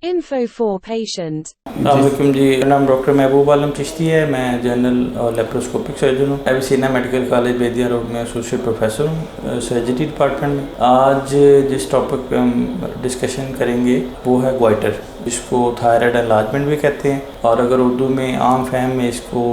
Info for patient. अस्सलाम जी, मेरा नाम डॉक्टर महबूब आलम चिश्ती है। मैं जनरल और लेप्रोस्कोपिक सर्जन हूँ। एविसीना मेडिकल कॉलेज बेदिया रोड में एसोसिएट प्रोफेसर हूँ सर्जरी डिपार्टमेंट में। आज जिस टॉपिक पे हम डिस्कशन करेंगे वो है ग्वाइटर, जिसको थायराइड एनलार्जमेंट भी कहते हैं, और अगर उर्दू में आम फहम में इसको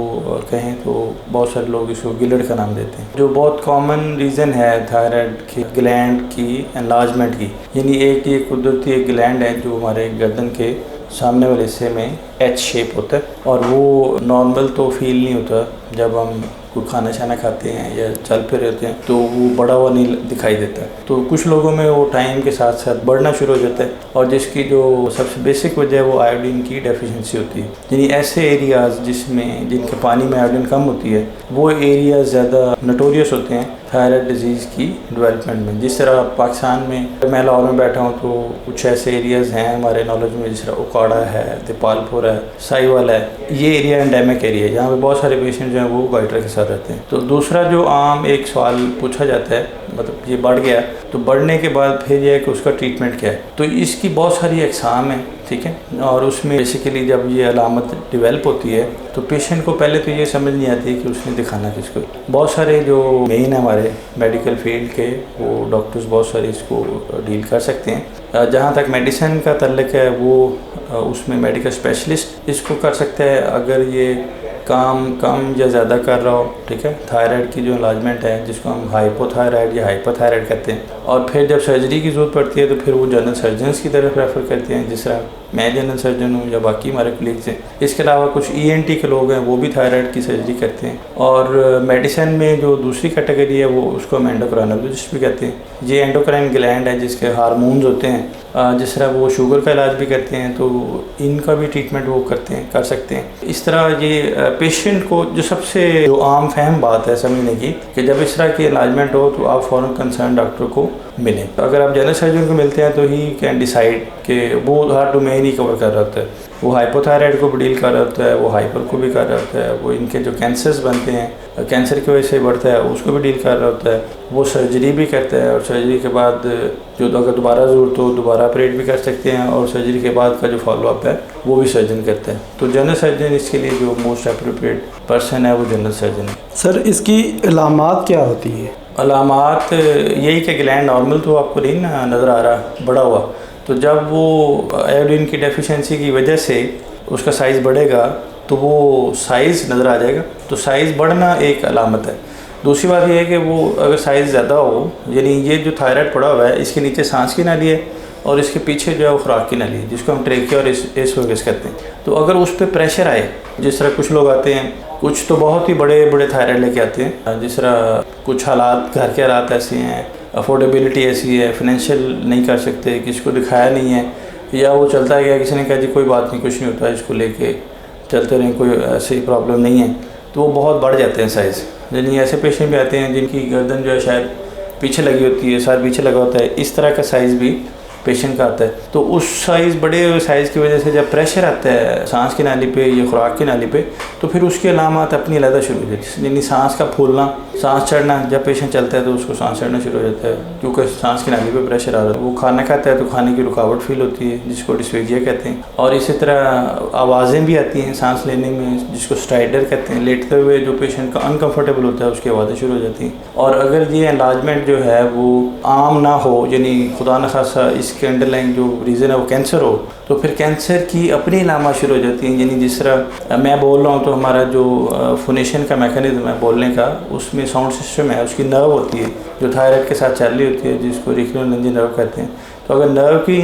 कहें तो बहुत सारे लोग इसको गिलड़ का नाम देते हैं। जो बहुत कॉमन रीज़न है थायराइड की ग्लैंड की एनलार्जमेंट की, यानी एक ये कुदरती एक ग्लैंड है जो हमारे गर्दन के सामने वाले हिस्से में एच शेप होता है, और वो नॉर्मल तो फील नहीं होता जब हम कोई खाना शाना खाते हैं या चल फिर रहते हैं, तो वो बड़ा हुआ नहीं दिखाई देता। तो कुछ लोगों में वो टाइम के साथ साथ बढ़ना शुरू हो जाता है, और जिसकी जो सबसे बेसिक वजह है वो आयोडीन की डेफिशिएंसी होती है। यानी ऐसे एरियाज़ जिनके पानी में आयोडीन कम होती है, वो एरियाज़ ज़्यादा नोटोरियस होते हैं थायराइड डिजीज़ की डेवलपमेंट में। जिस तरह पाकिस्तान में, मैं लाहौर में बैठा हूँ, तो कुछ ऐसे एरियाज़ हैं हमारे नॉलेज में, जिस तरह उकाड़ा है, दीपालपुर है, साहिवाल है। ये एरिया एंडेमिक एरिया है जहाँ पे बहुत सारे पेशेंट जो हैं वो ग्वाइटर के साथ रहते हैं। तो दूसरा जो आम एक सवाल पूछा जाता है, मतलब ये बढ़ गया तो बढ़ने के बाद फिर यह है कि उसका ट्रीटमेंट क्या है। तो इसकी बहुत सारी अक़साम है, ठीक है, और उसमें बेसिकली जब ये अलामत डेवलप होती है तो पेशेंट को पहले तो ये समझ नहीं आती है कि उसने दिखाना किसको। बहुत सारे जो मेन है हमारे मेडिकल फील्ड के, वो डॉक्टर्स बहुत सारे इसको डील कर सकते हैं। जहाँ तक मेडिसिन का तल्लुक़ है वो उसमें मेडिकल स्पेशलिस्ट इसको कर सकता है, अगर ये काम कम या ज़्यादा कर रहा हो, ठीक है। थायराइड की जो इलाजमेंट है जिसको हम हाइपोथायराइड या हाइपरथायराइड कहते हैं, और फिर जब सर्जरी की ज़रूरत पड़ती है तो फिर वो जनरल सर्जन्स की तरफ रेफ़र करते हैं, जिस तरह मैं जनरल सर्जन हूँ या बाकी हमारे कलीग्स हैं। इसके अलावा कुछ ENT के लोग हैं, वो भी थायराइड की सर्जरी करते हैं। और मेडिसिन में जो दूसरी कैटेगरी है वो उसको हम एंडोक्राइनोलॉजिस्ट भी कहते हैं। ये एंडोक्राइन ग्लैंड है जिसके हार्मोन्स होते हैं, जिस तरह वो शुगर का इलाज भी करते हैं, तो इनका भी ट्रीटमेंट वो कर सकते हैं। इस तरह ये पेशेंट को जो सबसे जो आम फहम बात है समझने की, कि जब इस तरह की इलाजमेंट हो तो आप फ़ौरन कंसर्न डॉक्टर को मिलें। अगर आप जनरल सर्जन को मिलते हैं तो ही कैन डिसाइड कि वो हर डोमेन ही कवर कर रहा होता है। वो हाइपोथायराइड को भी डील कर रहा होता है, वो हाइपर को भी कर रहा होता है, वो इनके जो कैंसर्स बनते हैं, कैंसर की वजह से बढ़ता है, उसको भी डील कर रहा होता है, वो सर्जरी भी करता है, और सर्जरी के बाद जो अगर दोबारा ज़रूरत हो दोबारा ऑपरेट भी कर सकते हैं, और सर्जरी के बाद का जो फॉलोअप है वो भी सर्जन करता है। तो जनरल सर्जन इसके लिए जो मोस्ट अप्रोप्रिएट पर्सन है वो जनरल सर्जन है। सर, इसकी अलामात क्या होती है? अलामात यही कि ग्लैंड नॉर्मल तो आपको नहीं ना नज़र आ रहा बड़ा हुआ, तो जब वो आयोडीन की डेफिशिएंसी की वजह से उसका साइज़ बढ़ेगा तो वो साइज़ नज़र आ जाएगा। तो साइज़ बढ़ना एक अलामत है। दूसरी बात यह है कि वो अगर साइज़ ज़्यादा हो, यानी ये जो थायराइड पड़ा हुआ है इसके नीचे सांस की नाली है और इसके पीछे जो है वो खुराक की नाली है, जिसको हम ट्रेकिया और एसोफेगस कहते हैं। तो अगर उस पर प्रेशर आए, जिस तरह कुछ लोग आते हैं, कुछ तो बहुत ही बड़े बड़े थायराइड लेके आते हैं, जिस तरह कुछ हालात, घर के हालात ऐसे हैं, अफोर्डेबिलिटी ऐसी है, फाइनेंशियल नहीं कर सकते, किसी को दिखाया नहीं है, या वो चलता गया, किसी ने कहा जी कोई बात नहीं, कुछ नहीं होता, इसको लेके चलते रहें, कोई ऐसी प्रॉब्लम नहीं है, तो वो बहुत बढ़ जाते हैं साइज़। यानी ऐसे पेशेंट भी आते हैं जिनकी गर्दन जो है शायद पीछे लगी होती है, सर पीछे लगा होता है, इस तरह का साइज़ भी पेशेंट का आता है। तो उस साइज़, बड़े हुए साइज़ की वजह से जब प्रेशर आता है सांस की नाली पे या खुराक की नाली पे, तो फिर उसकी अलामत अपनी अलग शुरू हो जाती है। यानी सांस का फूलना, सांस चढ़ना, जब पेशेंट चलता है तो उसको सांस चढ़ना शुरू हो जाता है, क्योंकि सांस की नाली पे प्रेशर आ रहा है। वो खाना खाता है तो खाने की रुकावट फील होती है, जिसको डिस्फेजिया कहते हैं। और इसी तरह आवाज़ें भी आती हैं सांस लेने में, जिसको स्ट्राइडर कहते हैं। लेटते हुए जो पेशेंट का अनकम्फर्टेबल होता है उसकी आवाज़ें शुरू हो जाती हैं। और अगर ये एनलार्जमेंट जो है वो आम ना हो, यानी खुदा न खासा इसके अंडरलाइन जो रीज़न है वो कैंसर हो, तो फिर कैंसर की अपनी अलामत शुरू हो जाती हैं। यानी जिस तरह मैं बोल रहा हूँ तो हमारा जो फोनेशन का मैकेनिज्म है बोलने का, उसमें साउंड सिस्टम है, उसकी नर्व होती है जो थायराइड के साथ चल रही होती है, जिसको रेक्टिनोलैरिंजियल नर्व कहते हैं। तो अगर नर्व की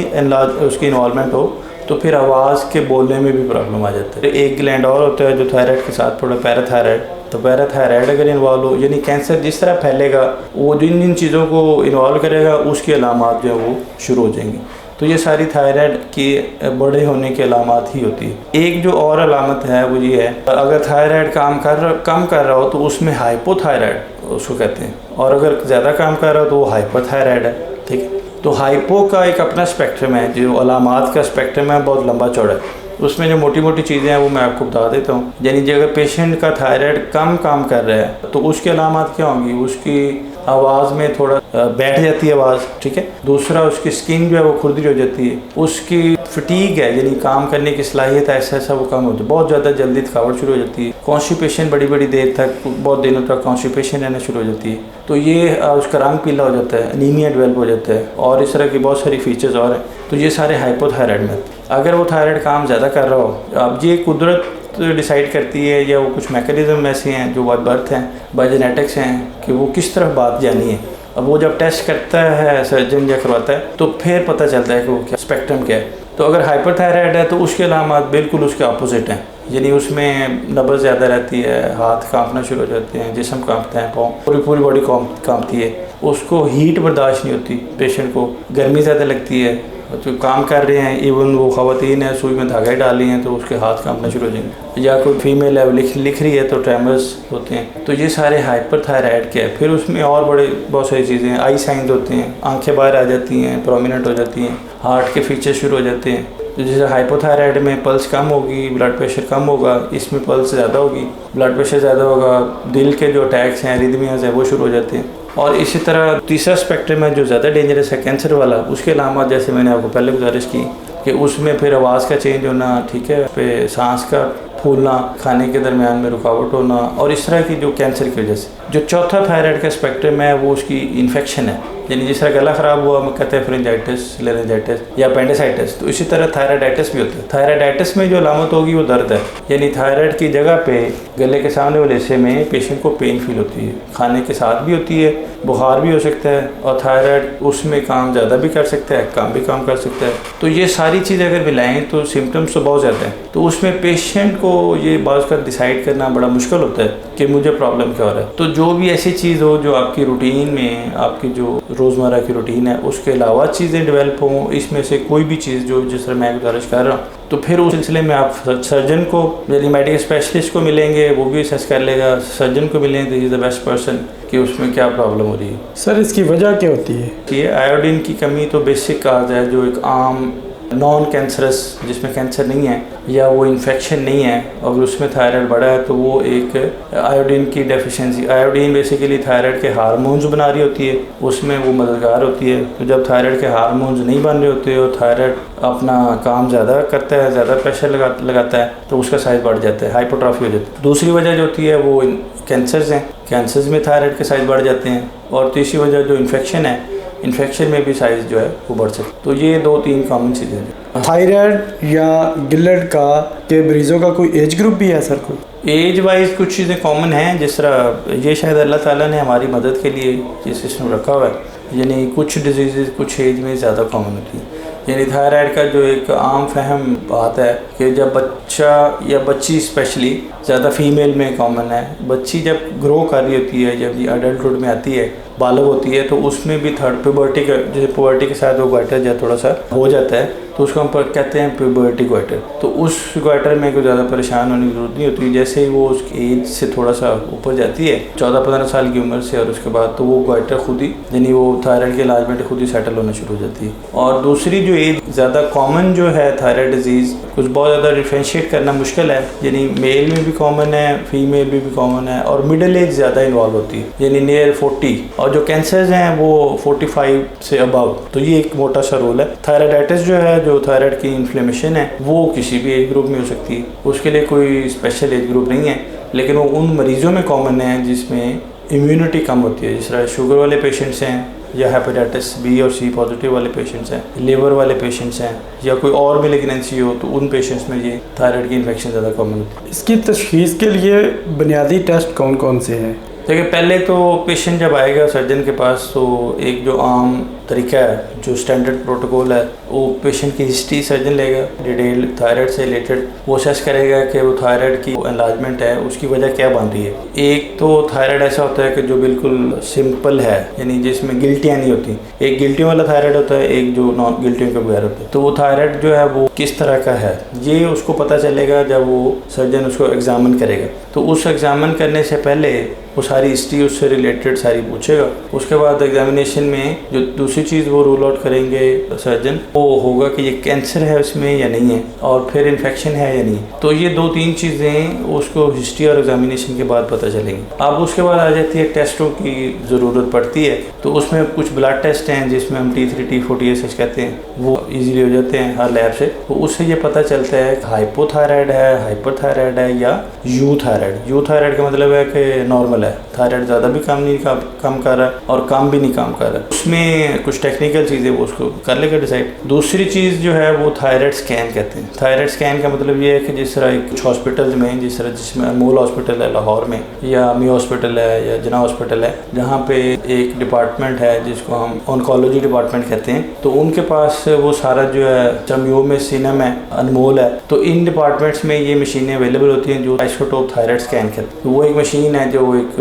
उसकी इन्वॉल्वमेंट हो तो फिर आवाज़ के बोलने में भी प्रॉब्लम आ जाता है। एक ग्लैंड और होता है जो थायराइड के साथ थोड़ा पैराथायराइड, तो पैराथायराइड अगर इन्वॉल्व हो, यानी कैंसर जिस तरह फैलेगा वो जिन चीज़ों को इन्वॉल्व करेगा उसकी अलामत जो है वो शुरू हो जाएंगी। तो ये सारी थायराइड के बड़े होने की अलामत ही होती है। एक जो और अलामत है वो ये है, अगर थायराइड कम कर रहा हो तो उसमें हाइपोथायराइड उसको कहते हैं, और अगर ज़्यादा काम कर रहा हो तो वो हाइपरथायराइड है, ठीक है। तो हाइपो का एक अपना स्पेक्ट्रम है, जो अलामत का स्पेक्ट्रम है बहुत लंबा चौड़ा है। उसमें जो मोटी मोटी चीज़ें हैं वो मैं आपको बता देता हूँ। यानी कि अगर पेशेंट का थायराइड कम काम कर रहा है तो उसकी अलामत क्या होंगी? उसकी आवाज़ में थोड़ा बैठ जाती है आवाज़, ठीक है। दूसरा, उसकी स्किन जो है वो खुरदरी हो जाती है, उसकी फटीग है, यानी काम करने की सलाहियत ऐसा ऐसा वो कम होती है, बहुत ज़्यादा जल्दी थकावट शुरू हो जाती है, कॉन्स्टिपेशन बड़ी बड़ी देर तक, बहुत दिनों तक कॉन्स्टिपेशन रहना शुरू हो जाती है, तो ये उसका रंग पीला हो जाता है, एनीमिया डेवलप हो जाता है, और इस तरह की बहुत सारी फीचर्स और हैं। तो ये सारे हाइपोथायराइड में, अगर वो थायराइड काम ज़्यादा कर रहा हो, अब ये कुदरत डिसाइड करती है या वो कुछ मैकेनिज्म ऐसे हैं जो बाय बर्थ हैं, बाय जेनेटिक्स हैं कि वो किस तरफ बात जानी है। अब वो जब टेस्ट करता है सर्जन या करवाता है तो फिर पता चलता है कि वो क्या स्पेक्ट्रम क्या है। तो अगर हाइपरथायराइड है तो उसके अलामात बिल्कुल उसके अपोजिट हैं, यानी उसमें नब्ज़ ज़्यादा रहती है, हाथ कांपना शुरू हो जाते हैं, जिस्म कांपते हैं, पाँव पूरी बॉडी कांपती है, उसको हीट बर्दाश्त नहीं होती, पेशेंट को गर्मी ज़्यादा लगती है, तो काम कर रहे हैं, इवन वो ख़वातीन है सुई में धागे डाली हैं तो उसके हाथ कांपना शुरू हो जाएंगे, या कोई फीमेल है लिख रही है तो ट्रेमर्स होते हैं। तो ये सारे हाइपरथायराइड के हैं। फिर उसमें और बहुत सारी चीज़ें हैं, आई साइंस होते हैं, आंखें बाहर आ जाती हैं, प्रोमिनेंट हो जाती हैं, हार्ट के फीचर शुरू हो जाते हैं। तो जैसे हाइपोथायराइड में पल्स कम होगी, ब्लड प्रेशर कम होगा, इसमें पल्स ज़्यादा होगी, ब्लड प्रेशर ज़्यादा होगा, दिल के जो अटैक्स हैं, रिदमियाज हैं वो शुरू हो जाते हैं। और इसी तरह तीसरा स्पेक्ट्रम है जो ज़्यादा डेंजरस है, कैंसर वाला। उसके अलावा जैसे मैंने आपको पहले गुजारिश की कि उसमें फिर आवाज़ का चेंज होना, ठीक है, फिर सांस का फूलना, खाने के दरमियान में रुकावट होना, और इस तरह की जो कैंसर की वजह से। जो चौथा थायराइड का स्पेक्ट्रम है वो उसकी इन्फेक्शन है, यानी जिस तरह गला ख़राब हुआ हम कहते हैं फ्रिंजाइटिस, लेरिंजाइटिस या अपेंडिसाइटिस, तो इसी तरह थायराइडाइटिस भी होता है। थायराइडाइटिस में जो अलामत होगी वो दर्द है, यानी थायराइड की जगह पे गले के सामने वाले हिस्से में पेशेंट को पेन फील होती है, खाने के साथ भी होती है, बुखार भी हो सकता है, और थायराइड उसमें काम ज़्यादा भी कर सकता है, कम भी काम कर सकता है। तो ये सारी चीज़ें अगर मिलाएँ तो सिम्टम्स तो बहुत ज़्यादा हैं। तो उसमें पेशेंट को ये बात का डिसाइड करना बड़ा मुश्किल होता है कि मुझे प्रॉब्लम क्या हो रहा है। तो जो भी ऐसी चीज़ हो जो आपकी रूटीन में, आपकी जो रोज़मर्रा की रूटीन है उसके अलावा चीज़ें डेवलप हों, इसमें से कोई भी चीज़ जो जिस तरह मैं गुजारिश कर रहा हूँ, तो फिर उस सिलसिले में आप सर्जन को, यानी मेडिकल स्पेशलिस्ट को मिलेंगे, वो भी असेस कर लेगा, सर्जन को मिलेंगे, इज़ द बेस्ट पर्सन कि उसमें क्या प्रॉब्लम हो रही है। सर इसकी वजह क्या होती है? ये आयोडीन की कमी तो बेसिक काज है, जो एक आम नॉन कैंसरस जिसमें कैंसर नहीं है या वो इन्फेक्शन नहीं है, अगर उसमें थायराइड बढ़ा है तो वो एक आयोडीन की डेफिशिएंसी। आयोडीन बेसिकली थायराइड के हार्मोन्स बना रही होती है, उसमें वो मददगार होती है। तो जब थायराइड के हार्मोन्स नहीं बन रहे होते और थायराइड अपना काम ज़्यादा करता है, ज़्यादा प्रेशर लगाता है, तो उसका साइज़ बढ़ जाता है, हाइपोट्रॉफी हो जाती है। दूसरी वजह जो होती है वो कैंसर्स हैं, कैंसर्स में थायराइड के साइज़ बढ़ जाते हैं। और तीसरी वजह जो इन्फेक्शन है, इन्फेक्शन में भी साइज़ जो है वो बढ़ सकता है। तो ये 2-3 कॉमन चीज़ें हैं। थायराइड या गिलट का के मरीज़ों का कोई एज ग्रुप भी है सर? कोई एज वाइज कुछ चीज़ें कॉमन हैं, जिस तरह ये शायद अल्लाह ताला ने हमारी मदद के लिए ये सिस्टम रखा हुआ है, यानी कुछ डिजीज़ कुछ एज में ज़्यादा कॉमन होती है। यानी थायराइड का जो एक आम फहम बात है कि जब बच्चा या बच्ची स्पेशली, ज़्यादा फीमेल में कॉमन है, बच्ची जब ग्रो कर रही होती है, जब ये अडल्टहुड में आती है, बालग होती है, तो उसमें भी थर्ड प्यूबर्टी का, जैसे प्यूबर्टी के साथ वो ग्वाइटर जो थोड़ा सा हो जाता है, तो उसको हम कहते हैं प्यूबर्टी ग्वाइटर। तो उस ग्वाइटर में कोई ज़्यादा परेशान होने की जरूरत नहीं होती। जैसे ही वो उसकी एज से थोड़ा सा ऊपर जाती है, 14-15 साल की उम्र से, और उसके बाद तो वो ग्वाइटर खुद ही, यानी वो थायराइड के इलाज में खुद ही सेटल होना शुरू हो जाती है। और दूसरी जो एज ज़्यादा कॉमन जो है थायराइड डिजीज़, कुछ बहुत ज़्यादा डिफ्रेंशिएट करना मुश्किल है, यानी मेल में भी कॉमन है, फीमेल में भी कॉमन है, और मिडिल एज ज़्यादा इन्वॉल्व होती है, यानी नियर 40। और जो कैंसर्स हैं वो 45 से अबव। तो ये एक मोटा सा रोल है। थायराइडाइटिस जो है, जो थायराइड की इन्फ्लेमेशन है, वो किसी भी एज ग्रुप में हो सकती है, उसके लिए कोई स्पेशल एज ग्रुप नहीं है, लेकिन वो उन मरीज़ों में कॉमन है जिसमें इम्यूनिटी कम होती है, जिस तरह शुगर वाले पेशेंट्स हैं, या हेपेटाइटिस बी और सी पॉजिटिव वाले पेशेंट्स हैं, लिवर वाले पेशेंट्स हैं, या कोई और भी मैलिग्नेंसी हो, तो उन पेशेंट्स में ये थायराइड की इन्फेक्शन ज़्यादा कॉमन होती है। इसकी तशख़ीस के लिए बुनियादी टेस्ट कौन कौन से हैं? देखिए, पहले तो पेशेंट जब आएगा सर्जन के पास, तो एक जो आम तरीका है, जो स्टैंडर्ड प्रोटोकॉल है, वो पेशेंट की हिस्ट्री सर्जन लेगा, डिटेल थायराइड से रिलेटेड वो असेस करेगा कि वो थायराइड की एनलार्जमेंट है, उसकी वजह क्या बन रही है। एक तो थायराइड ऐसा होता है कि जो बिल्कुल सिंपल है, यानी जिसमें गिल्टियाँ नहीं होती। एक गिल्टियों वाला थायराइड होता है, एक जो नॉन गिल्टियों के बगैर होता है। तो वो थायराइड जो है वो किस तरह का है, ये उसको पता चलेगा जब वो सर्जन उसको एग्जामिन करेगा। तो उस एग्जामिन करने से पहले वो सारी हिस्ट्री उससे रिलेटेड सारी पूछेगा। उसके बाद एग्जामिनेशन में जो दूसरी चीज़ वो रूल आउट करेंगे सर्जन, वो होगा कि ये कैंसर है उसमें या नहीं है, और फिर इन्फेक्शन है या नहीं। तो ये 2-3 चीज़ें उसको हिस्ट्री और एग्जामिनेशन के बाद पता चलेंगी। अब उसके बाद आ जाती है टेस्टों की ज़रूरत पड़ती है, तो उसमें कुछ ब्लड टेस्ट हैं जिसमें हम T3 T4 TSH कहते हैं, वो इजीली हो जाते हैं हर लैब से। तो उससे ये पता चलता है कि हाइपोथायराइड है, हाइपरथायराइड है या यूथायराइड। यूथायराइड का मतलब है कि नॉर्मल है, थायराइड ज़्यादा भी काम कर रहा है और कम भी नहीं काम कर रहा है। उसमें कुछ टेक्निकल चीज़ें वो उसको कर लेगा डिसाइड। दूसरी चीज़ जो है वो थायराइड स्कैन कहते हैं। थायराइड स्कैन का मतलब ये है कि जिस तरह कुछ हॉस्पिटल्स में, जिसमें अनमोल हॉस्पिटल है लाहौर में, या अमी हॉस्पिटल है, या जना हॉस्पिटल है, जहाँ पे एक डिपार्टमेंट है जिसको हम ऑन्कोलॉजी डिपार्टमेंट कहते हैं, तो उनके पास वो सारा जो है चमियो में सीनम है, अनमोल है, तो इन डिपार्टमेंट्स में ये मशीनें अवेलेबल होती हैं जो आइसोटोप थायराइड स्कैन कहते हैं। तो वो एक मशीन है जो एक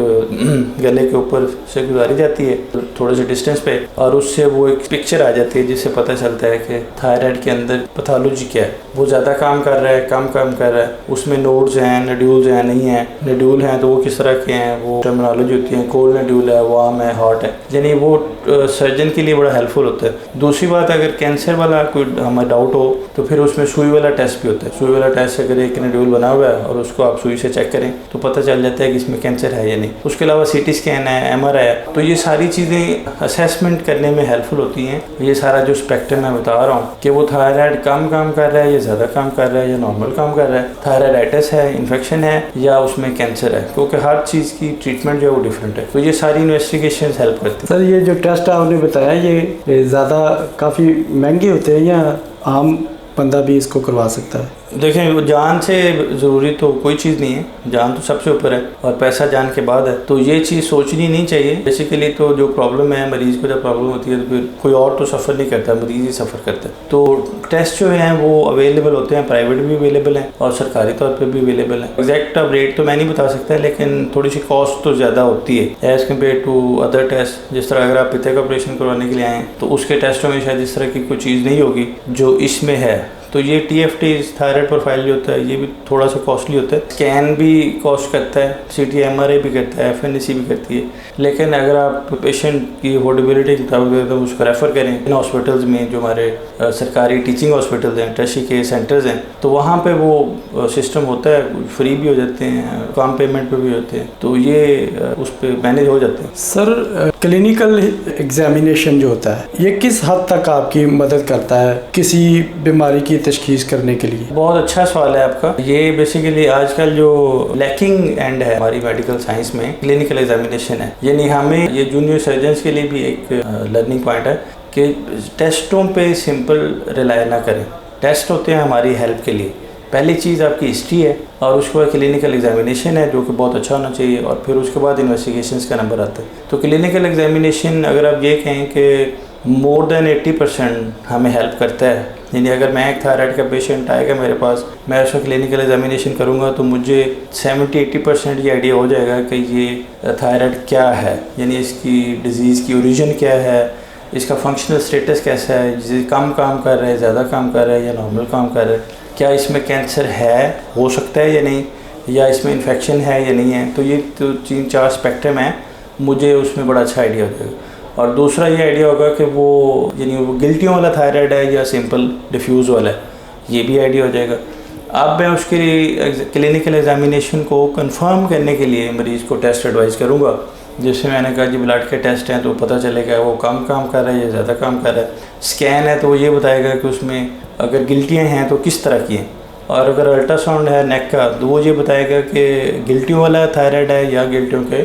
गले के ऊपर से गुजारी जाती है थोड़े से डिस्टेंस पे, और उससे वो एक पिक्चर आ जाती है जिससे पता चलता है कि थायराइड के अंदर पैथोलॉजी क्या है, वो ज़्यादा काम कर रहा है, कम काम कर रहा है, उसमें नोड्स हैं, नड्यूल्स हैं, नहीं है, नड्यूल हैं तो वो किस तरह के हैं, वो टर्मिनोलॉजी होती है, कोल्ड नड्यूल है, वार्म है, हॉट है, यानी वो सर्जन के लिए बड़ा हेल्पफुल होता है। दूसरी बात, अगर कैंसर वाला कोई हमें डाउट हो तो फिर उसमें सुई वाला टेस्ट भी होता है। सुई वाला टेस्ट अगर एक नड्यूल बना हुआ है और उसको आप सुई से चेक करें तो पता चल जाता है कि इसमें कैंसर है या नहीं। उसके अलावा CT स्कैन है, MRI है, तो ये सारी चीज़ें असेसमेंट करने में हेल्पफुल होती हैं। ये सारा जो स्पेक्ट्रम मैं बता रहा हूँ कि वो थायराइड कम काम कर रहा है या ज़्यादा काम कर रहा है या नॉर्मल काम कर रहा है, थायराइडाइटिस है, इन्फेक्शन है या उसमें कैंसर है, क्योंकि हर चीज़ की ट्रीटमेंट जो है वो डिफरेंट है। तो ये सारी इन्वेस्टिगेशन हेल्प करती है। सर ये जो टेस्ट आपने बताया ये ज़्यादा काफ़ी महंगे होते हैं या आम बंदा भी इसको करवा सकता है? देखें, जान से ज़रूरी तो कोई चीज़ नहीं है, जान तो सबसे ऊपर है और पैसा जान के बाद है, तो ये चीज़ सोचनी नहीं चाहिए। बेसिकली तो जो प्रॉब्लम है, मरीज़ को जब प्रॉब्लम होती है तो फिर कोई और तो सफ़र नहीं करता, मरीज़ ही सफ़र करता है। तो टेस्ट जो हैं वो अवेलेबल होते हैं, प्राइवेट भी अवेलेबल हैं और सरकारी तौर पर भी अवेलेबल हैं। एग्जैक्ट अब रेट तो मैं नहीं बता सकता, लेकिन थोड़ी सी कॉस्ट तो ज़्यादा होती है as compare to other test. जिस तरह अगर आप पित्ते का ऑपरेशन करवाने के लिए आएँ तो उसके टेस्टों में शायद इस तरह की कोई चीज़ नहीं होगी जो इसमें है। तो ये TFT थायराइड प्रोफाइल जो होता है ये भी थोड़ा सा कॉस्टली होता है, स्कैन भी कॉस्ट करता है, CT MRI भी करता है, FNAC भी करती है। लेकिन अगर आप पेशेंट की अफोर्डेबिलिटी के मुताबिक तो उसको रेफ़र करें इन हॉस्पिटल्स में, जो हमारे सरकारी टीचिंग हॉस्पिटल्स हैं, टर्शियरी केयर सेंटर्स हैं, तो वहाँ पे वो सिस्टम होता है, फ्री भी हो जाते हैं, कम पेमेंट पे भी होते हैं, तो ये उस पर मैनेज हो जाते हैं। सर क्लिनिकल एग्जामिनेशन जो होता है ये किस हद तक आपकी मदद करता है किसी बीमारी की तशखीस करने के लिए? बहुत अच्छा सवाल है आपका। ये बेसिकली आजकल जो लैकिंग एंड है हमारी मेडिकल साइंस में क्लिनिकल एग्जामिनेशन है, यानी हमें ये जूनियर सर्जन्स के लिए भी एक लर्निंग पॉइंट है कि टेस्टों पे सिंपल रिलाई ना करें। टेस्ट होते हैं हमारी हेल्प के लिए। पहली चीज़ आपकी हिस्ट्री है और उसके बाद क्लिनिकल एग्जामिनेशन है जो कि बहुत अच्छा होना चाहिए, और फिर उसके बाद इन्वेस्टिगेशंस का नंबर आता है। तो क्लिनिकल एग्जामिनेशन अगर आप ये कहें कि मोर देन 80% हमें हेल्प करता है, यानी अगर मैं एक थायराइड का पेशेंट आएगा मेरे पास, मैं उसका क्लिनिकल एग्जामिनेशन करूंगा तो मुझे 70-80% ये आइडिया हो जाएगा कि ये थायराइड क्या है, यानी इसकी डिज़ीज़ की ओरिजिन क्या है, इसका फंक्शनल स्टेटस कैसा है, जिसे कम काम कर रहा है, ज़्यादा काम कर रहा है या नॉर्मल काम कर रहा है, क्या इसमें कैंसर है, हो सकता है या नहीं, या इसमें इन्फेक्शन है या नहीं है। तो ये तो 3-4 स्पेक्ट्रम है, मुझे उसमें बड़ा अच्छा आइडिया हो जाएगा। और दूसरा ये आइडिया होगा कि वो यानी वो गिल्टियों वाला थायराइड है या सिंपल डिफ्यूज़ वाला है, ये भी आइडिया हो जाएगा। अब मैं उसके क्लिनिकल एग्जामिनेशन को कंफर्म करने के लिए मरीज़ को टेस्ट एडवाइस करूँगा, जैसे मैंने कहा जी ब्लड के टेस्ट हैं तो पता चलेगा वो कम काम कर रहा है या ज़्यादा काम कर रहा है। स्कैन है तो वो ये बताएगा कि उसमें अगर गिल्टियाँ हैं तो किस तरह की हैं, और अगर अल्ट्रासाउंड है नेक का तो वो ये बताएगा कि गिल्टियों वाला थायराइड है या गिल्टियों के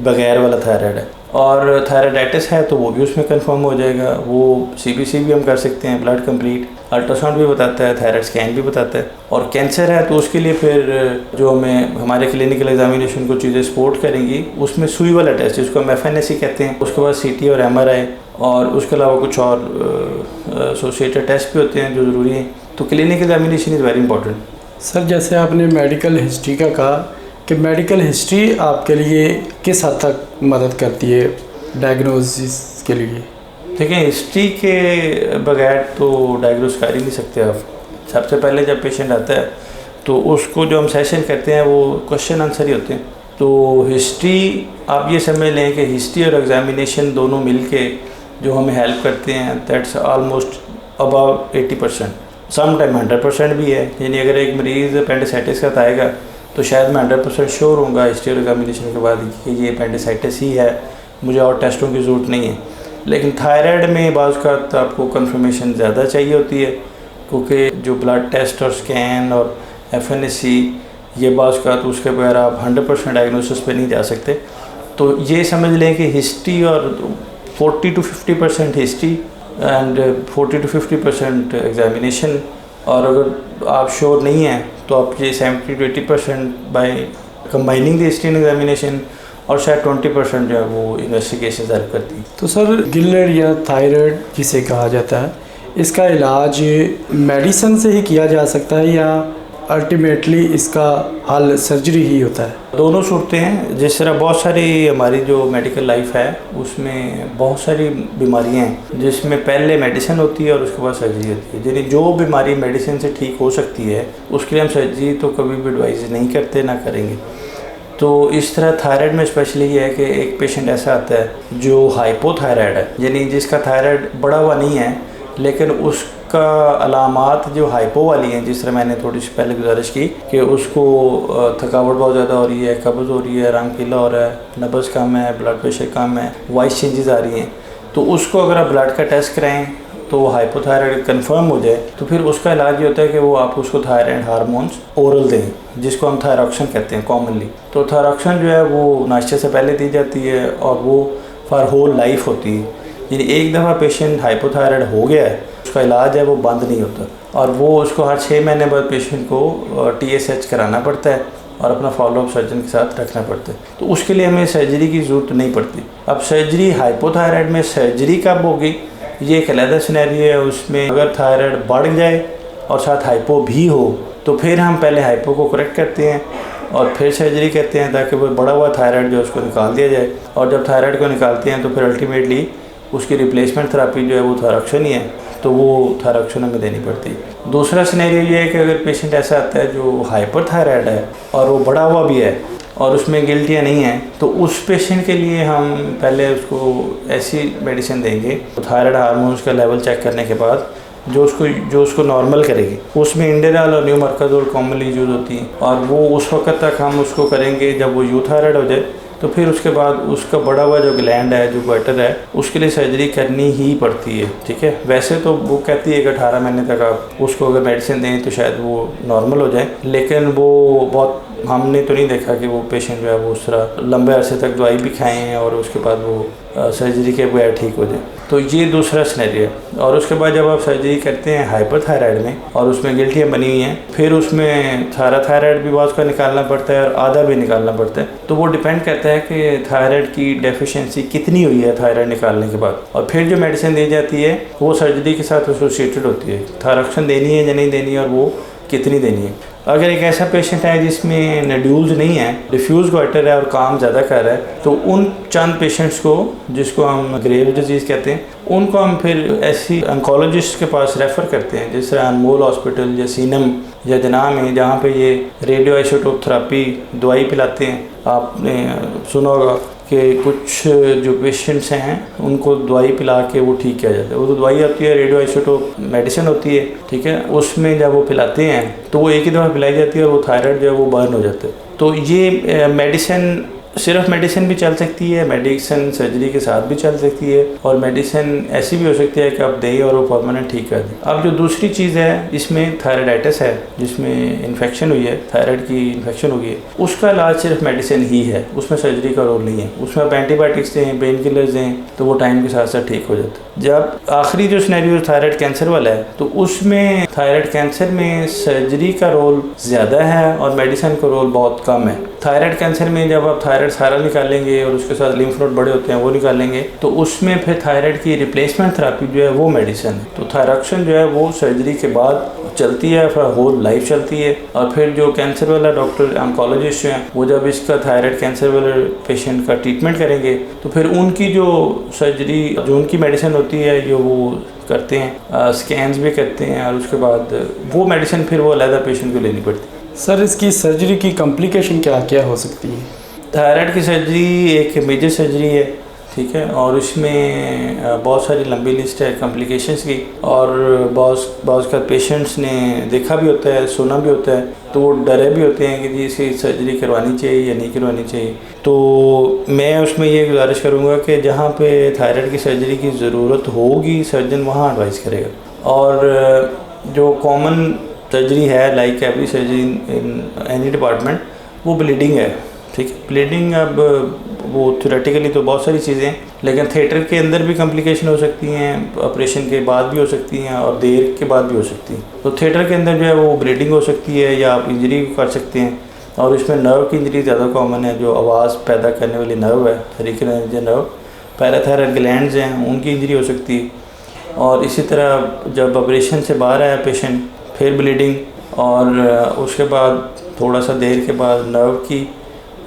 बगैर वाला थायराइड है। और थायराइडाइटिस है तो वो भी उसमें कंफर्म हो जाएगा। वो CBC भी हम कर सकते हैं, ब्लड कंप्लीट, अल्ट्रासाउंड भी बताता है, थायराइड स्कैन भी बताता है। और कैंसर है तो उसके लिए फिर जो हमें हमारे क्लिनिकल एग्जामिनेशन को चीज़ें सपोर्ट करेंगी, उसमें सुई वाला टेस्ट जिसको हम FNAC कहते हैं, उसके बाद CT और MRI, और उसके अलावा कुछ और एसोसिएटेड टेस्ट भी होते हैं जो ज़रूरी हैं। तो clinical examination is very important. Sir जैसे आपने मेडिकल हिस्ट्री का कहा कि मेडिकल हिस्ट्री आपके लिए किस हद तक मदद करती है डायग्नोसिस के लिए? देखिए, हिस्ट्री के बगैर तो डायग्नोस कर ही नहीं सकते आप। सबसे पहले जब पेशेंट आता है तो उसको जो हम सेशन करते हैं वो क्वेश्चन आंसर ही होते हैं। तो हिस्ट्री आप ये समझ लें कि हिस्ट्री और एग्जामिनेशन दोनों मिलके जो हमें हेल्प करते हैं, that's almost about 80%, some time 100% भी है। यानी अगर एक मरीज़ अपेंडिसाइटिस का आएगा तो शायद मैं 100% श्योर हूँगा हिस्ट्री और एग्जामिनेशन के बाद कि ये अपेंडिसाइटिस ही है, मुझे और टेस्टों की ज़रूरत नहीं है। लेकिन थायराइड में बाज़ का आपको कंफर्मेशन ज़्यादा चाहिए होती है, क्योंकि जो ब्लड टेस्ट और स्कैन और FNAC ये बाज़ का तो उसके बगैर आप 100% डायग्नोसिस पे नहीं जा सकते। तो ये समझ लें कि हिस्ट्री और 40 to 50% history and 40 to 50% examination, और अगर आप श्योर नहीं हैं तो आप ये 70 to 80% by combining the history and examination, और शायद 20% जो है वो इन्वेस्टिगेशन हेल्प करती है। तो सर गिलर या थायराइड जिसे कहा जाता है, इसका इलाज मेडिसिन से ही किया जा सकता है या अल्टीमेटली इसका हल सर्जरी ही होता है? दोनों सूरतें हैं। जिस तरह बहुत सारी हमारी जो मेडिकल लाइफ है उसमें बहुत सारी बीमारियां हैं जिसमें पहले मेडिसिन होती है और उसके बाद सर्जरी होती है। यानी जो बीमारी मेडिसिन से ठीक हो सकती है उसके लिए हम सर्जरी तो कभी भी एडवाइज नहीं करते, ना करेंगे। तो इस तरह थायराइड में स्पेशली ये है कि एक पेशेंट ऐसा आता है जो हाइपोथायराइड है, यानी जिसका थायराइड बढ़ा हुआ नहीं है लेकिन उसका अलामात जो हाइपो वाली हैं, जिस तरह मैंने थोड़ी सी पहले गुजारिश की कि उसको थकावट बहुत ज़्यादा हो रही है, कब्ज़ हो रही है, रंग पीला हो रहा है, नब्ज़ कम है, ब्लड प्रेशर कम है, वॉइस चेंजेस आ रही हैं, तो उसको अगर आप ब्लड का टेस्ट कराएं तो हाइपोथायराइड कंफर्म हो जाए तो फिर उसका इलाज ये होता है कि वो आप उसको थायराइड हार्मोन्स ओरल दें, जिसको हम थायरॉक्सिन कहते हैं कॉमनली। तो थायरॉक्सिन जो है वो नाश्ते से पहले दी जाती है और वो फॉर होल लाइफ होती है। यानी एक दफ़ा पेशेंट हाइपोथायराइड हो गया है, उसका इलाज है वो बंद नहीं होता, और वो उसको हर 6 महीने बाद पेशेंट को TSH कराना पड़ता है और अपना फॉलोअप सर्जन के साथ रखना पड़ता है। तो उसके लिए हमें सर्जरी की ज़रूरत नहीं पड़ती। अब सर्जरी हाइपोथायराइड में सर्जरी कब होगी ये एक अलग सिनेरियो है। उसमें अगर थायराइड बढ़ जाए और साथ हाइपो भी हो तो फिर हम पहले हाइपो को करेक्ट करते हैं और फिर सर्जरी करते हैं ताकि वो बढ़ा हुआ थायराइड जो है उसको निकाल दिया जाए। और जब थायराइड को निकालते हैं तो फिर अल्टीमेटली उसकी रिप्लेसमेंट थेरापी जो है वो थायरॉक्सिन ही है, तो वो थायरॉक्सिन हमें देनी पड़ती है। दूसरा सिनेरियो ये है कि अगर पेशेंट ऐसा आता है जो हाइपरथायराइड है और वो बढ़ा हुआ भी है और उसमें गिल्टियाँ नहीं हैं, तो उस पेशेंट के लिए हम पहले उसको ऐसी मेडिसिन देंगे थायराइड हार्मोन्स का लेवल चेक करने के बाद जो उसको नॉर्मल करेगी। उसमें इंडेरॉल और न्यूमार्काजोल कॉमनली यूज़ होती है और वो उस वक्त तक हम उसको करेंगे जब वो यूथायराइड हो जाए। तो फिर उसके बाद उसका बढ़ा हुआ जो ग्लैंड है, जो गटर है, उसके लिए सर्जरी करनी ही पड़ती है। ठीक है, वैसे तो वो कहती है कि 18 महीने तक आप उसको अगर मेडिसिन दें तो शायद वो नॉर्मल हो जाए, लेकिन वो बहुत हमने तो नहीं देखा कि वो पेशेंट जो है वो उस तरह लंबे अरसे तक दवाई भी खाएँ और उसके बाद वो सर्जरी के बगैर ठीक हो जाए। तो ये दूसरा सिनेरियो है। और उसके बाद जब आप सर्जरी करते हैं हाइपरथायराइड में और उसमें गिल्टियाँ बनी हुई हैं, फिर उसमें सारा थायराइड भी बाज़ का निकालना पड़ता है और आधा भी निकालना पड़ता है। तो वो डिपेंड करता है कि थायराइड की डेफिशिएंसी कितनी हुई है थायराइड निकालने के बाद, और फिर जो मेडिसिन दी जाती है वो सर्जरी के साथ एसोसिएटेड होती है। थायरॉक्सिन देनी है या नहीं देनी है और वो कितनी देनी है। अगर एक ऐसा पेशेंट है जिसमें नोड्यूल्स नहीं है, डिफ्यूज गॉइटर है और काम ज़्यादा कर रहा है, तो उन चंद पेशेंट्स को जिसको हम ग्रेव डिजीज़ कहते हैं, उनको हम फिर ऐसी ऑन्कोलॉजिस्ट के पास रेफ़र करते हैं, जैसे अनमोल हॉस्पिटल या सीनम या जना में, जहाँ पे ये रेडियो आइसोटोप थेरापी दवाई पिलाते हैं। आपने सुना होगा कि कुछ जो पेशेंट्स हैं उनको दवाई पिला के वो ठीक किया जाता है। वो तो दवाई होती है, रेडियो आइसोटोप मेडिसिन होती है, ठीक है, उसमें जब वो पिलाते हैं तो वो एक ही दफ़ा पिलाई जाती है और वो थायराइड जो है वो बर्न हो जाता है। तो ये मेडिसिन, सिर्फ मेडिसिन भी चल सकती है, मेडिसिन सर्जरी के साथ भी चल सकती है, और मेडिसिन ऐसी भी हो सकती है कि आप दें और वो परमानेंट ठीक कर दें। अब जो दूसरी चीज़ है, इसमें थायराइडाइटिस है, जिसमें इन्फेक्शन हुई है, थायराइड की इन्फेक्शन हुई है, उसका इलाज सिर्फ मेडिसिन ही है, उसमें सर्जरी का रोल नहीं है। उसमें आप एंटीबायोटिक्स दें, पेन किलर्स दें, तो वो टाइम के साथ साथ ठीक हो जाता है। जब आखिरी जो सिनेरियो थायराइड कैंसर वाला है, तो उसमें थायराइड कैंसर में सर्जरी का रोल ज़्यादा है और मेडिसिन का रोल बहुत कम है। थायराइड कैंसर में जब आप थायराइड सारा निकालेंगे और उसके साथ लिम्फ नोड बड़े होते हैं वो निकालेंगे, तो उसमें फिर थायराइड की रिप्लेसमेंट थेरापी जो है वो मेडिसिन है। तो थायरॉक्सिन जो है वो सर्जरी के बाद चलती है, फिर होल लाइफ चलती है। और फिर जो कैंसर वाला डॉक्टर ऑन्कोलॉजिस्ट हैं, वो जब इसका थायराइड कैंसर वाले पेशेंट का ट्रीटमेंट करेंगे तो फिर उनकी जो सर्जरी, जो उनकी मेडिसिन होती है, जो वो करते हैं, स्कैन्स भी करते हैं, और उसके बाद वो मेडिसिन फिर वो अलग पेशेंट को लेनी पड़ती है। सर, इसकी सर्जरी की कॉम्प्लिकेशन क्या क्या हो सकती है? थायराइड की सर्जरी एक मेजर सर्जरी है, ठीक है, और इसमें बहुत सारी लंबी लिस्ट है कॉम्प्लिकेशंस की, और बहुत का पेशेंट्स ने देखा भी होता है, सुना भी होता है, तो वो डरे भी होते हैं कि जी इसकी सर्जरी करवानी चाहिए या नहीं करवानी चाहिए। तो मैं उसमें ये गुजारिश करूँगा कि जहाँ पे थायराइड की सर्जरी की ज़रूरत होगी सर्जन वहाँ एडवाइस करेगा, और जो कॉमन सर्जरी है like every surgery in any department, वो ब्लीडिंग है, ठीक है। ब्लीडिंग अब वो थ्योरेटिकली तो बहुत सारी चीज़ें हैं, लेकिन थिएटर के अंदर भी कॉम्प्लिकेशन हो सकती हैं, ऑपरेशन के बाद भी हो सकती हैं और देर के बाद भी हो सकती हैं। तो थिएटर के अंदर जो है वो ब्लीडिंग हो सकती है या आप इंजरी कर सकते हैं, और इसमें नर्व की इंजरी ज़्यादा कॉमन है, जो आवाज़ पैदा करने वाली नर्व है, हरिकेन नर्व, पैराथायरॉइड ग्लैंड्स हैं, उनकी इंजरी हो सकती है। और इसी तरह जब ऑपरेशन से बाहर आया पेशेंट, फिर ब्लीडिंग, और उसके बाद थोड़ा सा देर के बाद नर्व की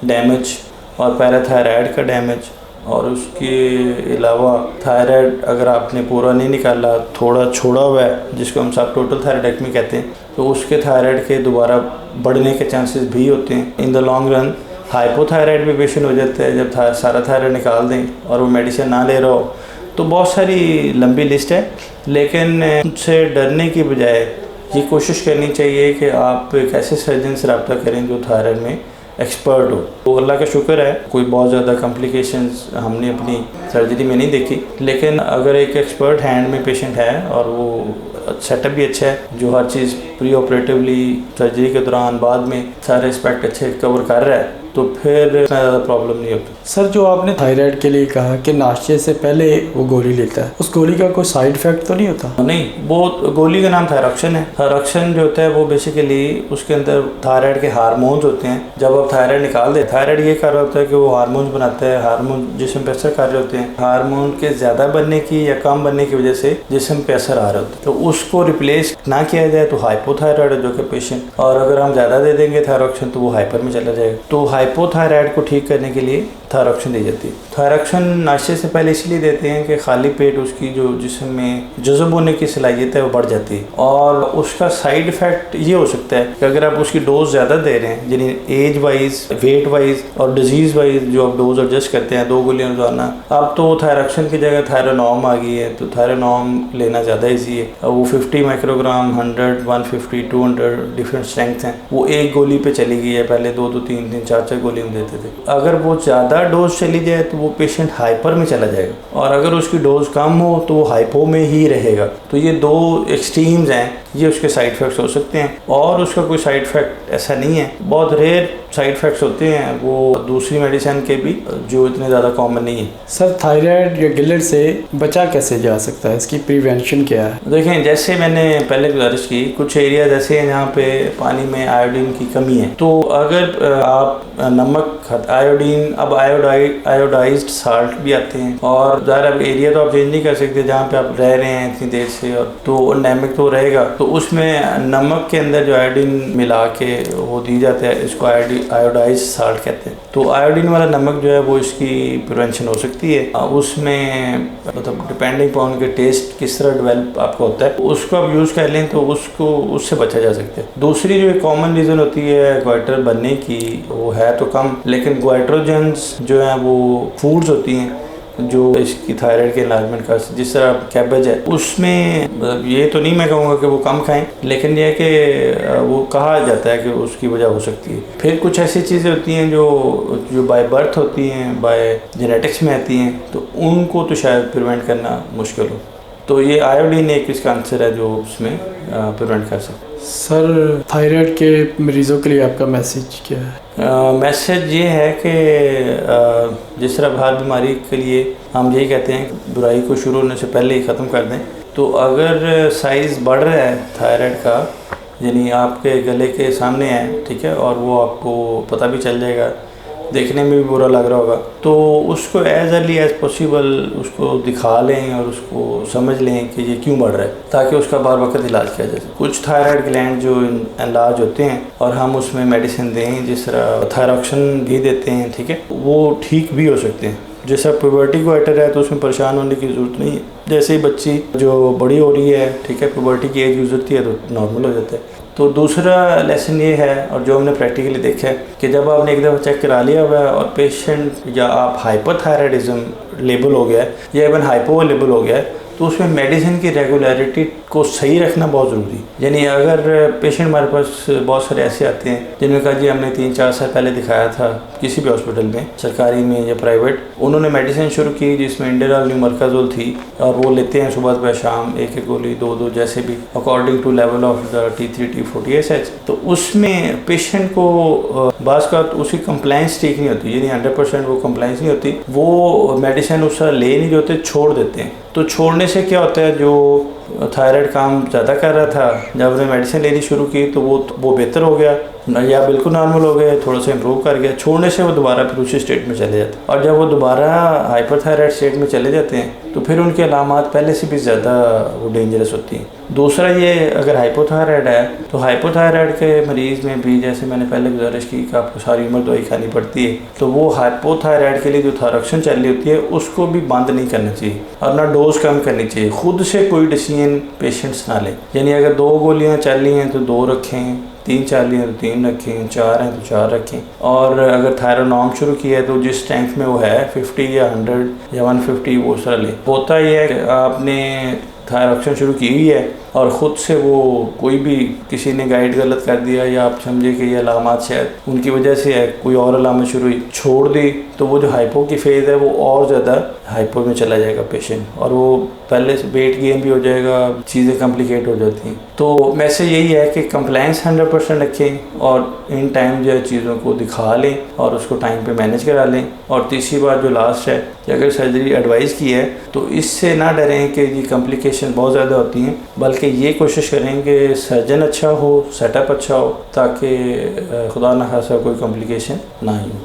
डैमेज और पैराथायरॉइड का डैमेज, और उसके अलावा थायराइड अगर आपने पूरा नहीं निकाला, थोड़ा छोड़ा हुआ है, जिसको हम सब टोटल थायराइडेक्टमी कहते हैं, तो उसके थायराइड के दोबारा बढ़ने के चांसेस भी होते हैं। In the long run hypothyroid भी पेशेंट हो जाता है जब सारा थायराइड निकाल दें और वो मेडिसिन ना ले रहा हो। तो बहुत सारी लंबी लिस्ट है, लेकिन उनसे डरने की बजाय ये कोशिश करनी चाहिए कि आप एक ऐसे सर्जन से रब्ता करें जो थायराइड में एक्सपर्ट हो। तो अल्लाह का शुक्र है कोई बहुत ज़्यादा कॉम्प्लिकेशंस हमने अपनी सर्जरी में नहीं देखी, लेकिन अगर एक एक्सपर्ट हैंड में पेशेंट है और वो सेटअप भी अच्छा है, जो हर चीज़ प्री ऑपरेटिवली सर्जरी के दौरान बाद में सारे एस्पेक्ट अच्छे कवर कर रहा है, तो फिर इतना ज़्यादा प्रॉब्लम नहीं होती। सर, जो आपने थायराइड के लिए कहा कि नाश्ते से पहले वो गोली लेता है, उस गोली का कोई साइड इफेक्ट तो नहीं होता? नहीं, वो गोली का नाम थायरॉक्सिन है। थायरॉक्सिन जो होता है वो बेसिकली उसके अंदर थायराइड के हार्मोन्स होते हैं। जब आप थायराइड निकाल दे, थायराइड ये कर रहा होता है कि वो हार्मोन्स बनाता है, हार्मोन जिस्म पे असर कर रहे होते हैं। हार्मोन के ज़्यादा बनने की या कम बनने की वजह से जिस्म पे असर आ रहा होता है, तो उसको रिप्लेस ना किया जाए तो हाइपोथायराइड जो कि पेशेंट, और अगर हम ज़्यादा दे देंगे थायरॉक्सिन तो वो हाइपर में चला जाएगा। तो हाइपोथायराइड को ठीक करने के लिए थायरॉक्सिन दी जाती है। थायरॉक्सिन नाश्ते से पहले इसलिए देते हैं कि खाली पेट उसकी जो जिस्म में जज़ब होने की सलाहियत है वो बढ़ जाती है, और उसका साइड इफ़ेक्ट ये हो सकता है कि अगर आप उसकी डोज ज़्यादा दे रहे हैं, यानी एज वाइज, वेट वाइज और डिजीज़ वाइज जो आप डोज एडजस्ट करते हैं 2 गोलियां रोजाना, अब तो थायरॉक्सिन की जगह थायरोनॉम आ गई है, तो थायरोनॉम लेना ज़्यादा ईजी है। वो 50 माइक्रोग्राम, 100, 150, 200 डिफरेंट स्ट्रेंथ हैं, वो एक गोली पे चली गई है। पहले 2-2, 3-3, 4-4 गोली हम देते थे। अगर वो ज़्यादा डोज चली जाए तो वो पेशेंट हाइपर में चला जाएगा, और अगर उसकी डोज कम हो तो वो हाइपो में ही रहेगा। तो ये 2 एक्सट्रीम्स हैं, ये उसके साइड इफ़ेक्ट्स हो सकते हैं, और उसका कोई साइड इफ़ेक्ट ऐसा नहीं है। बहुत रेयर साइड इफ़ेक्ट्स होते हैं वो दूसरी मेडिसिन के भी, जो इतने ज़्यादा कॉमन नहीं है। सर, थायराइड या गिलट से बचा कैसे जा सकता है? इसकी प्रिवेंशन क्या है? देखें, जैसे मैंने पहले गुजारिश की, कुछ एरियाज ऐसे हैं जहाँ पे पानी में आयोडीन की कमी है, तो अगर आप नमक, आयोडीन, अब आयोडाइज्ड साल्ट भी आते हैं, और ज़ाहिर अब एरिया तो आप चेंज नहीं कर सकते जहाँ पे आप रह रहे हैं इतनी देर से, और तो नमक तो रहेगा, तो उसमें नमक के अंदर जो आयोडीन मिला के वो दी जाता है, इसको आयोडाइज्ड साल्ट कहते हैं। तो आयोडीन वाला नमक जो है वो इसकी प्रिवेंशन हो सकती है। उसमें मतलब डिपेंडिंग अपॉन के टेस्ट किस तरह डेवलप आपका होता है, उसको आप यूज़ कर लें तो उससे बचा जा सकता है। दूसरी जो कॉमन रीज़न होती है ग्वाइटर बनने की, वो है तो कम, लेकिन ग्वाइट्रोजन्स जो हैं वो फूड्स होती हैं जो इसकी थायराइड के इलाजमेंट का, जिस तरह कैबेज है, उसमें मतलब ये तो नहीं मैं कहूँगा कि वो कम खाएं, लेकिन यह कि वो कहा जाता है कि उसकी वजह हो सकती है। फिर कुछ ऐसी चीज़ें होती हैं जो बाय बर्थ होती हैं, बाय जेनेटिक्स में आती हैं, तो उनको तो शायद प्रिवेंट करना मुश्किल हो। तो ये आयोडीन एक इसका आंसर है जो उसमें प्रिवेंट कर सकते हैं। सर, थायराइड के मरीज़ों के लिए आपका मैसेज क्या है? मैसेज ये है कि जिस तरह हर बीमारी के लिए हम यही कहते हैं कि बुराई को शुरू होने से पहले ही ख़त्म कर दें। तो अगर साइज़ बढ़ रहा है थायराइड का, यानी आपके गले के सामने है, ठीक है, और वो आपको पता भी चल जाएगा, देखने में भी बुरा लग रहा होगा, तो उसको एज अर्ली एज पॉसिबल उसको दिखा लें और उसको समझ लें कि ये क्यों बढ़ रहा है, ताकि उसका बार वक्त इलाज किया जाए। कुछ थायराइड ग्लैंड जो इलाज होते हैं और हम उसमें मेडिसिन दें, जिस तरह थायरॉक्सिन भी देते हैं, ठीक है, वो ठीक भी हो सकते हैं। जैसा प्यूबर्टी को एटर है तो उसमें परेशान होने की ज़रूरत नहीं है। जैसे ही बच्ची जो बड़ी हो रही है, ठीक है, प्यूबर्टी की एज गुजरती है तो नॉर्मल हो जाता है। तो दूसरा लेसन ये है और जो हमने प्रैक्टिकली देखा है कि जब आपने एक दफ़ा चेक करा लिया हुआ है और पेशेंट या आप हाइपोथायराइडिज्म लेबल हो गया है या इवन हाइपो लेबल हो गया है, तो उसमें मेडिसिन की रेगुलरिटी को सही रखना बहुत ज़रूरी है। यानी अगर पेशेंट हमारे पास बहुत सारे ऐसे आते हैं जिन्होंने कहा जी हमने 3-4 साल पहले दिखाया था किसी भी हॉस्पिटल में, सरकारी में या प्राइवेट, उन्होंने मेडिसिन शुरू की जिसमें इंडेरॉल न्यूमरकाजोल थी और वो लेते हैं सुबह सुबह शाम 1-1 गोली 2-2 जैसे भी according to level of the T3 T40 SH। तो उसमें पेशेंट को बाज़ का उसकी कंप्लाइंस ठीक नहीं होती, यानी 100% वो कंप्लाइंस नहीं होती, वो मेडिसिन उस तरह ले नहीं होते, छोड़ देते हैं। तो छोड़ने से क्या होता है, जो थायराइड काम ज़्यादा कर रहा था जब उसने मेडिसिन लेनी शुरू की तो वो बेहतर हो गया या बिल्कुल नॉर्मल हो गए, थोड़ा सा इंप्रूव कर गया। छोड़ने से वो दोबारा फिर उसी स्टेट में चले जाते हैं और जब वो दोबारा हाइपरथायराइड स्टेट में चले जाते हैं तो फिर उनके अलामात पहले से भी ज़्यादा वो डेंजरस होती हैं। दूसरा ये, अगर हाइपोथायराइड है तो हाइपोथायराइड के मरीज़ में भी जैसे मैंने पहले गुजारिश की कि आपको सारी उम्र दवाई खानी पड़ती है, तो वो हाइपोथायराइड के लिए जो थायरॉक्सिन चल रही होती है उसको भी बंद नहीं करना चाहिए और ना डोज कम करनी चाहिए। खुद से कोई डिसीजन पेशेंट्स ना लें, यानी अगर 2 गोलियाँ चल रही हैं तो 2 रखें, 3 चल रही हैं तो 3 रखें, 4 हैं तो 4 रखें। और अगर थायरोनॉर्म शुरू किया है तो जिस टैंक में वो है 50 या 100 या 150 वो उस तरह लें। होता ये है कि आपने थायरॉक्सिन शुरू की हुई है और ख़ुद से वो कोई भी किसी ने गाइड गलत कर दिया या आप समझे कि ये अलामात शायद उनकी वजह से है, कोई और अलामत शुरू हुई, छोड़ दी, तो वो जो हाइपो की फेज़ है वो और ज़्यादा हाइपो में चला जाएगा पेशेंट और वो पहले से वेट गेन भी हो जाएगा, चीज़ें कॉम्प्लिकेट हो जाती हैं। तो मैसेज यही है कि कंप्लायंस 100% रखें और इन टाइम जो है चीज़ों को दिखा लें और उसको टाइम पे मैनेज करा लें। और तीसरी बात जो लास्ट है कि अगर सर्जरी एडवाइस की है तो इससे ना डरें कि ये कॉम्प्लिकेशन बहुत ज़्यादा होती हैं, बल्कि ये कोशिश करें कि सर्जन अच्छा हो, सेटअप अच्छा हो, ताकि खुदा न खासा कोई कॉम्प्लिकेशन ना ही हो।